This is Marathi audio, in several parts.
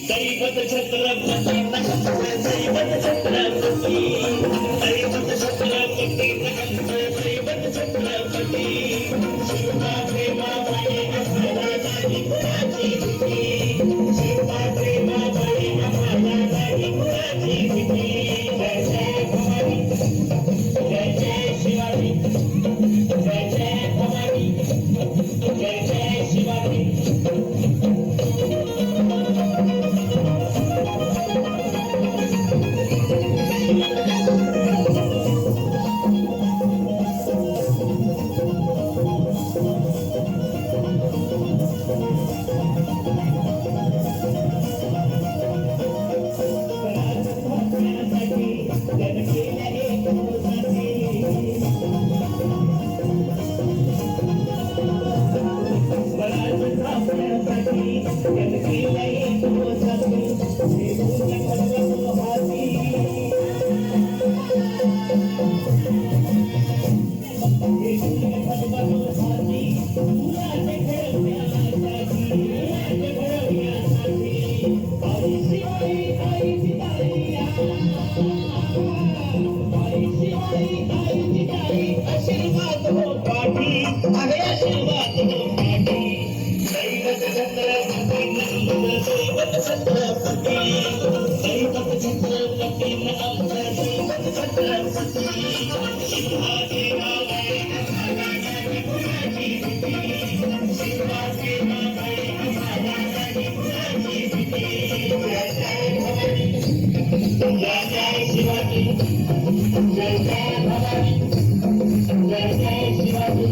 दैवत छत्रपती दैवत छत्रपती दैवत छत्रपती दैवत छत्रपती शिवा प्रेमा बाई आम्हाला गाडी कुणाची भीती शिवा प्रेमा बाई आम्हाला गाडी कुणाची भीती जय जय भवानी जय जय शिवाजी जय जय भवानी जय जय शिवाजी आशीर्वाद हो पाठी अरे आशीर्वाद हो पाठी दैवत छत्रपती दैवत छत्रपती दैवत छत्रपती दैवत छत्रपती शिवाजी बाई आम्हाला गाडी कुणाची भीती शिवाजी बाई आम्हाला गाडी कुणाची भीती जय जय भवानी जय जय शिवाजी जय जय भवानी जय जय शिवाजी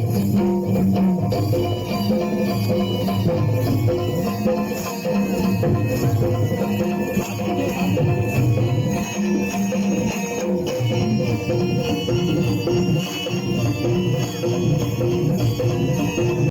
Thank you.